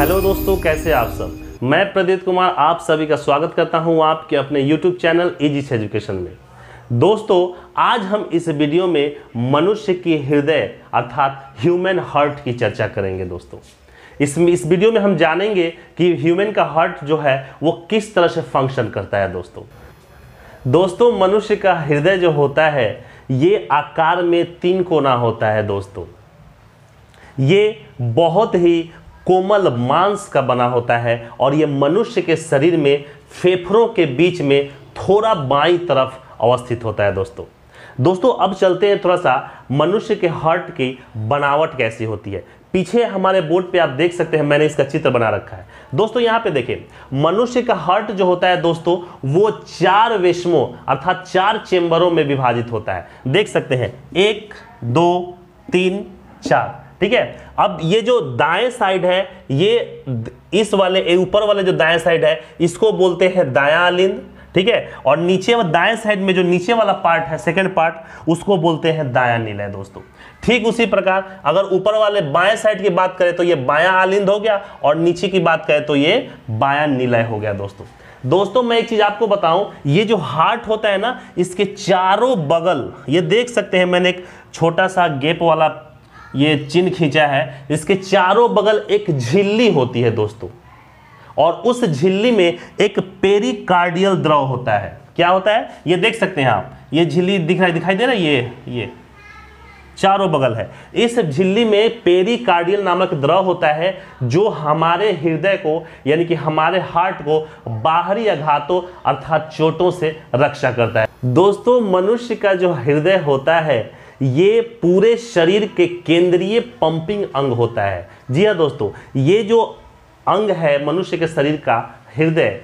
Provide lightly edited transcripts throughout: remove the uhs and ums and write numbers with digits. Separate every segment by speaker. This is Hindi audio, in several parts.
Speaker 1: हेलो दोस्तों, कैसे आप सब। मैं प्रदीप कुमार आप सभी का स्वागत करता हूं आपके अपने YouTube चैनल इजी एजुकेशन में। दोस्तों, आज हम इस वीडियो में मनुष्य की हृदय अर्थात ह्यूमन हार्ट की चर्चा करेंगे। दोस्तों, इस वीडियो में हम जानेंगे कि ह्यूमन का हार्ट जो है वो किस तरह से फंक्शन करता है। दोस्तों, मनुष्य का हृदय जो होता है ये आकार में 3 कोना होता है। दोस्तों, ये बहुत ही कोमल मांस का बना होता है और ये मनुष्य के शरीर में फेफड़ों के बीच में थोड़ा बाईं तरफ अवस्थित होता है। दोस्तों अब चलते हैं थोड़ा सा मनुष्य के हार्ट की बनावट कैसी होती है। पीछे हमारे बोर्ड पे आप देख सकते हैं, मैंने इसका चित्र बना रखा है। दोस्तों यहाँ पे देखें, मनुष्य का हार्ट जो होता है दोस्तों वो 4 वेशमों अर्थात 4 चेंबरों में विभाजित होता है। देख सकते हैं 1 2 3 4, ठीक है। अब ये जो दाएं साइड है, ये इस वाले ऊपर वाले जो दाएं साइड है इसको बोलते हैं दायां आलिंद, ठीक है। और नीचे दाएं साइड में जो नीचे वाला पार्ट है, सेकंड पार्ट, उसको बोलते हैं दायां निलय। दोस्तों ठीक उसी प्रकार अगर ऊपर वाले बाएं साइड की बात करें तो ये बायां आलिंद हो गया और नीचे की बात करें तो ये बायां निलय हो गया। दोस्तों मैं एक चीज आपको बताऊं, ये जो हार्ट होता है ना, इसके चारों बगल ये देख सकते हैं, मैंने एक छोटा सा गैप वाला ये चिन्ह खींचा है। इसके चारों बगल एक झिल्ली होती है दोस्तों, और उस झिल्ली में एक पेरिकार्डियल द्रव होता है। क्या होता है ये देख सकते हैं आप, ये झिल्ली दिखाई दे रहा है, ये चारों बगल है। इस झिल्ली में पेरिकार्डियल नामक द्रव होता है जो हमारे हृदय को यानी कि हमारे हार्ट को बाहरी आघातों अर्थात चोटों से रक्षा करता है। दोस्तों मनुष्य का जो हृदय होता है ये पूरे शरीर के केंद्रीय पंपिंग अंग होता है। जी हाँ दोस्तों, ये जो अंग है मनुष्य के शरीर का हृदय,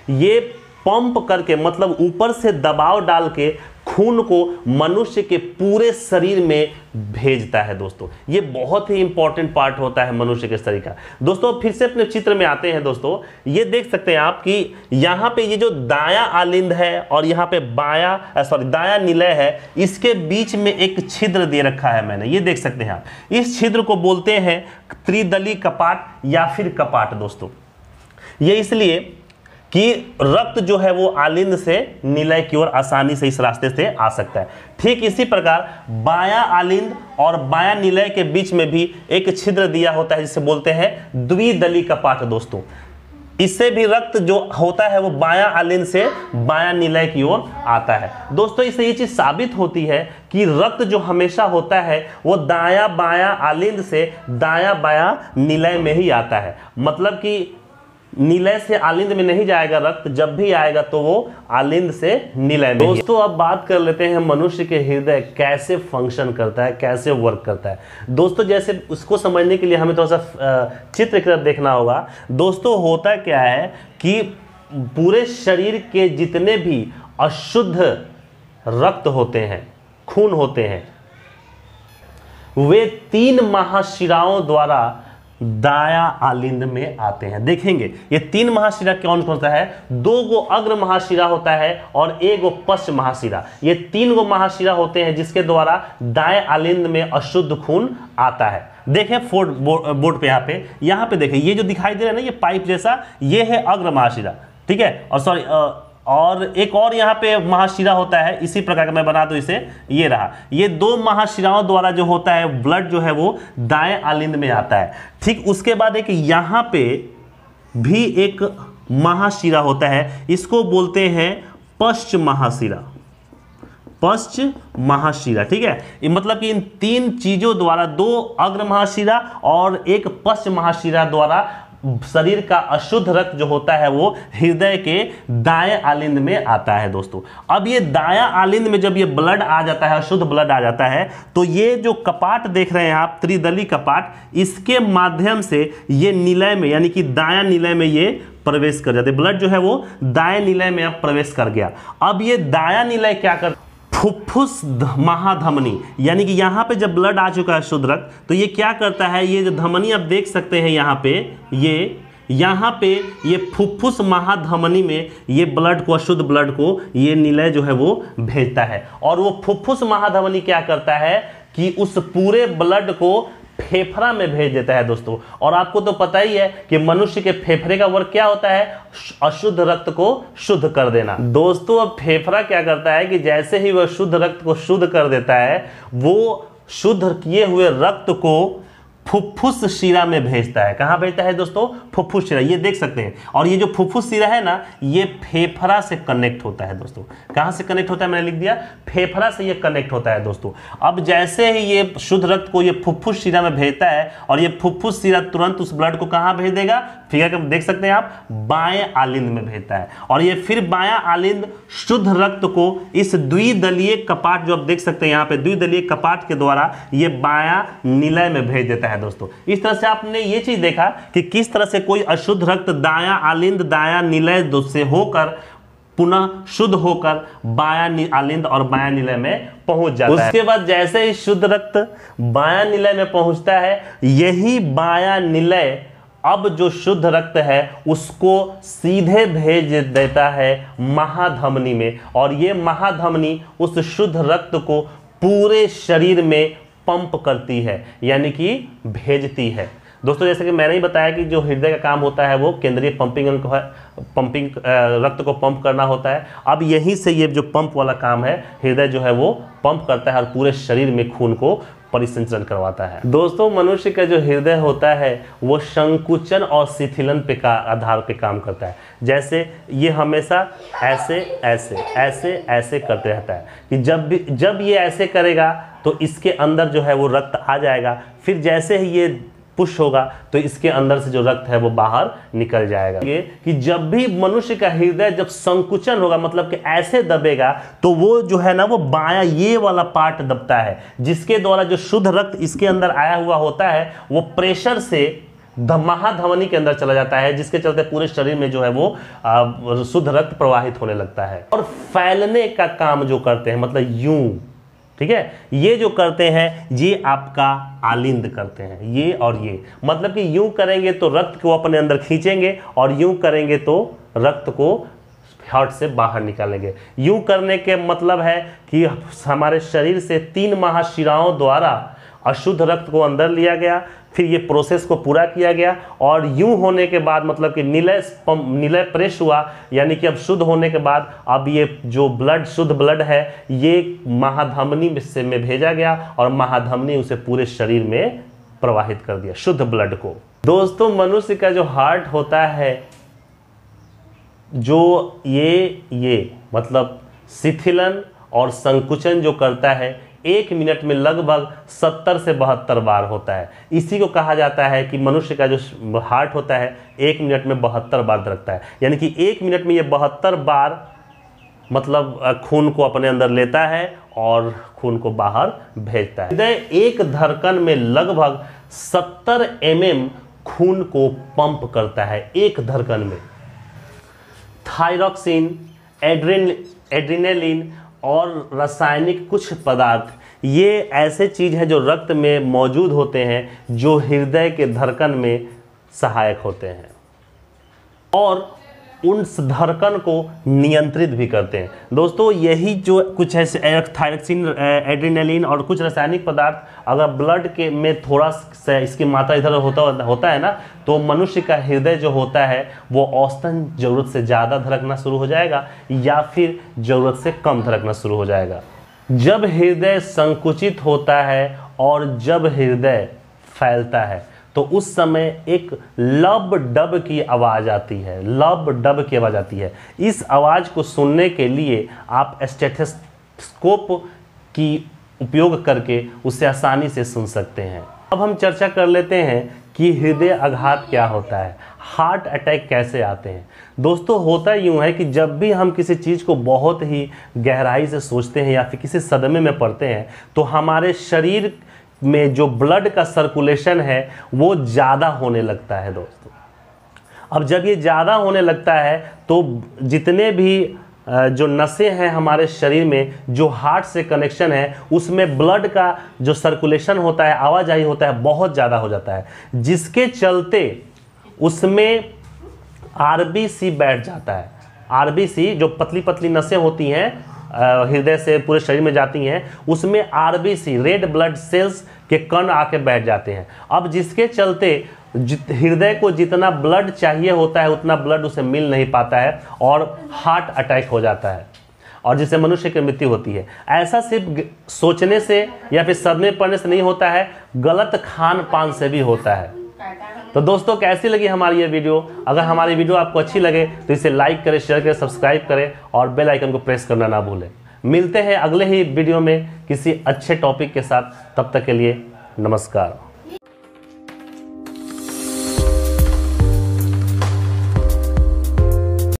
Speaker 1: ये पंप करके मतलब ऊपर से दबाव डाल के खून को मनुष्य के पूरे शरीर में भेजता है। दोस्तों ये बहुत ही इंपॉर्टेंट पार्ट होता है मनुष्य के शरीर का। दोस्तों फिर से अपने चित्र में आते हैं। दोस्तों ये देख सकते हैं आप कि यहाँ पे ये जो दायां आलिंद है और यहाँ पे दायां निलय है, इसके बीच में एक छिद्र दे रखा है मैंने, ये देख सकते हैं आप। इस छिद्र को बोलते हैं त्रिदली कपाट या फिर कपाट। दोस्तों ये इसलिए कि रक्त जो है वो आलिंद से निलय की ओर आसानी से इस रास्ते से आ सकता है। ठीक इसी प्रकार बायां आलिंद और बायां निलय के बीच में भी एक छिद्र दिया होता है जिसे बोलते हैं द्विदली कपाट। दोस्तों इससे भी रक्त जो होता है वो बायां आलिंद से बायां निलय की ओर आता है। दोस्तों इससे ये चीज साबित होती है कि रक्त जो हमेशा होता है वो दायां बायां आलिंद से दायां बायां निलय में ही आता है। मतलब कि निलय से आलिंद में नहीं जाएगा रक्त, जब भी आएगा तो वो आलिंद से निलय में। दोस्तों अब बात कर लेते हैं मनुष्य के हृदय कैसे फंक्शन करता है, कैसे वर्क करता है। दोस्तों जैसे उसको समझने के लिए हमें थोड़ा सा चित्र की तरफ देखना होगा। दोस्तों होता क्या है कि पूरे शरीर के जितने भी अशुद्ध रक्त होते हैं, खून होते हैं, वे 3 महाशिराओं द्वारा दायां आलिंद में आते हैं। देखेंगे ये 3 महाशिरा कौन कौन सा है, 2 गो अग्र महाशिरा होता है और 1 गो पश्च महाशिरा। ये 3 गो महाशिरा होते हैं जिसके द्वारा दाएं आलिंद में अशुद्ध खून आता है। देखें बोर्ड पे यहाँ पे देखें, ये जो दिखाई दे रहा है ना ये पाइप जैसा, ये है अग्र महाशिरा, ठीक है। और एक और यहाँ पे महाशिरा होता है इसी प्रकार का, मैं बना दूं इसे, ये रहा। ये 2 महाशिराओं द्वारा जो होता है ब्लड जो है वो दाएं आलिंद में आता है। ठीक उसके बाद एक यहाँ पे भी एक महाशिरा होता है, इसको बोलते हैं पश्च महाशिरा, पश्च महाशिरा, ठीक है। ये मतलब कि इन 3 चीजों द्वारा 2 अग्र महाशिरा और 1 पश्च महाशिरा द्वारा शरीर का अशुद्ध रक्त जो होता है वो हृदय के दाएं आलिंद में आता है। दोस्तों अब ये दायां आलिंद में जब ये ब्लड आ जाता है, अशुद्ध ब्लड आ जाता है, तो ये जो कपाट देख रहे हैं आप, त्रिदली कपाट, इसके माध्यम से ये निलय में यानी कि दायां निलय में ये प्रवेश कर जाते। ब्लड जो है वो दाएं निलय में अब प्रवेश कर गया। अब ये दायां निलय क्या कर, फुफ्फुस महाधमनी, यानी कि यहाँ पे जब ब्लड आ चुका है शुद्ध रक्त, तो ये क्या करता है, ये जो धमनी आप देख सकते हैं यहाँ पे, यहाँ पे ये फुफ्फुस महाधमनी में ये ब्लड को, अशुद्ध ब्लड को ये निलय जो है वो भेजता है। और वो फुफ्फुस महाधमनी क्या करता है कि उस पूरे ब्लड को फेफड़ा में भेज देता है दोस्तों। और आपको तो पता ही है कि मनुष्य के फेफड़े का वर्क क्या होता है, अशुद्ध रक्त को शुद्ध कर देना। दोस्तों अब फेफड़ा क्या करता है कि जैसे ही वह शुद्ध रक्त को शुद्ध कर देता है, वो शुद्ध किए हुए रक्त को फुफ्फुस शिरा में भेजता है। कहां भेजता है दोस्तों, फुफ्फुस शिरा, ये देख सकते हैं। और ये जो फुफ्फुस शिरा है ना, ये फेफड़ा से कनेक्ट होता है दोस्तों। कहां से कनेक्ट होता है, मैंने लिख दिया, फेफड़ा से ये कनेक्ट होता है दोस्तों। अब जैसे ही ये शुद्ध रक्त को ये फुफ्फुस शिरा में भेजता है, और ये फुफ्फुस शिरा तुरंत उस ब्लड को कहां भेज देगा, फिगर में देख सकते हैं आप, बाएं आलिंद में भेजता है। और ये फिर बायां आलिंद शुद्ध रक्त को इस द्विदलीय कपाट, जो आप देख सकते हैं यहाँ पे, द्विदलीय कपाट के द्वारा ये बायां निलय में भेज देता है दोस्तों। इस तरह से आपने ये चीज देखा कि किस तरह से कोई अशुद्ध रक्त दायां आलिंद दायां निलय से होकर पुनः शुद्ध होकर बायां आलिंद और बायां निलय में पहुंच जाता है। उसके बाद जैसे ही शुद्ध रक्त बायां निलय में पहुंचता है, यही बायां निलय अब जो शुद्ध रक्त है उसको सीधे भेज देता है महाधमनी में। और ये महाधमनी उस शुद्ध रक्त को पूरे शरीर में पंप करती है, यानी कि भेजती है। दोस्तों जैसे कि मैंने ही बताया कि जो हृदय का काम होता है वो केंद्रीय पंपिंग अंग है, पंपिंग रक्त को पंप करना होता है। अब यहीं से ये जो पंप वाला काम है, हृदय जो है वो पंप करता है और पूरे शरीर में खून को परिसंचरण करवाता है। दोस्तों मनुष्य का जो हृदय होता है वो संकुचन और शिथिलन पे का आधार पे काम करता है। जैसे ये हमेशा ऐसे ऐसे ऐसे ऐसे करते रहता है कि जब ये ऐसे करेगा तो इसके अंदर जो है वो रक्त आ जाएगा, फिर जैसे ही ये पुश होगा तो इसके अंदर से जो रक्त है वो बाहर निकल जाएगा। ये कि जब भी मनुष्य का हृदय जब संकुचन होगा, मतलब कि ऐसे दबेगा, तो वो जो है ना वो बायां ये वाला पार्ट दबता है, जिसके द्वारा जो शुद्ध रक्त इसके अंदर आया हुआ होता है वो प्रेशर से महाधमनी के अंदर चला जाता है, जिसके चलते पूरे शरीर में जो है वो शुद्ध रक्त प्रवाहित होने लगता है। और फैलने का काम जो करते हैं, मतलब यूं, ठीक है, ये जो करते हैं ये आपका आलिंद करते हैं, ये और ये, मतलब कि यूं करेंगे तो रक्त को अपने अंदर खींचेंगे और यूं करेंगे तो रक्त को हार्ट से बाहर निकालेंगे। यूं करने के मतलब है कि हमारे शरीर से 3 महाशिराओं द्वारा अशुद्ध रक्त को अंदर लिया गया, फिर ये प्रोसेस को पूरा किया गया, और यूं होने के बाद मतलब कि निलय प्रेस हुआ, यानी कि अब शुद्ध होने के बाद अब ये जो ब्लड, शुद्ध ब्लड है, ये महाधमनी में भेजा गया और महाधमनी उसे पूरे शरीर में प्रवाहित कर दिया, शुद्ध ब्लड को। दोस्तों मनुष्य का जो हार्ट होता है, जो ये मतलब शिथिलन और संकुचन जो करता है, 1 मिनट में लगभग 70 से 72 बार होता है। इसी को कहा जाता है कि मनुष्य का जो हार्ट होता है 1 मिनट में 72 बार धड़कता है, यानी कि 1 मिनट में ये 72 बार मतलब खून को अपने अंदर लेता है और खून को बाहर भेजता है। हृदय एक धड़कन में लगभग 70 mm खून को पंप करता है, एक धड़कन में। थायरॉक्सिन, एड्रेनलिन और रासायनिक कुछ पदार्थ, ये ऐसे चीज है जो रक्त में मौजूद होते हैं, जो हृदय के धड़कन में सहायक होते हैं और उस धड़कन को नियंत्रित भी करते हैं। दोस्तों यही जो कुछ है थायरॉक्सिन, एड्रेनलिन और कुछ रासायनिक पदार्थ अगर ब्लड के में थोड़ा सा इसकी मात्रा इधर होता है ना, तो मनुष्य का हृदय जो होता है वो औसतन जरूरत से ज़्यादा धड़कना शुरू हो जाएगा या फिर ज़रूरत से कम धड़कना शुरू हो जाएगा। जब हृदय संकुचित होता है और जब हृदय फैलता है तो उस समय एक लब डब की आवाज़ आती है, लब डब की आवाज़ आती है। इस आवाज़ को सुनने के लिए आप स्टेथोस्कोप की उपयोग करके उसे आसानी से सुन सकते हैं। अब हम चर्चा कर लेते हैं कि हृदय आघात क्या होता है, हार्ट अटैक कैसे आते हैं। दोस्तों होता यूँ है कि जब भी हम किसी चीज़ को बहुत ही गहराई से सोचते हैं या फिर किसी सदमे में पड़ते हैं तो हमारे शरीर में जो ब्लड का सर्कुलेशन है वो ज़्यादा होने लगता है दोस्तों। अब जब ये ज़्यादा होने लगता है तो जितने भी जो नसें हैं हमारे शरीर में, जो हार्ट से कनेक्शन है, उसमें ब्लड का जो सर्कुलेशन होता है, आवाजाही होता है, बहुत ज़्यादा हो जाता है, जिसके चलते उसमें आरबीसी बैठ जाता है। आरबीसी जो पतली पतली नसें होती हैं हृदय से पूरे शरीर में जाती हैं, उसमें आरबीसी रेड ब्लड सेल्स के कण आके बैठ जाते हैं। अब जिसके चलते हृदय को जितना ब्लड चाहिए होता है उतना ब्लड उसे मिल नहीं पाता है और हार्ट अटैक हो जाता है और जिससे मनुष्य की मृत्यु होती है। ऐसा सिर्फ सोचने से या फिर सदमे पड़ने से नहीं होता है, गलत खान पान से भी होता है। तो दोस्तों, कैसी लगी हमारी ये वीडियो? अगर हमारी वीडियो आपको अच्छी लगे तो इसे लाइक करें, शेयर करें, सब्सक्राइब करें और बेल आइकन को प्रेस करना ना भूलें। मिलते हैं अगले ही वीडियो में किसी अच्छे टॉपिक के साथ। तब तक के लिए नमस्कार।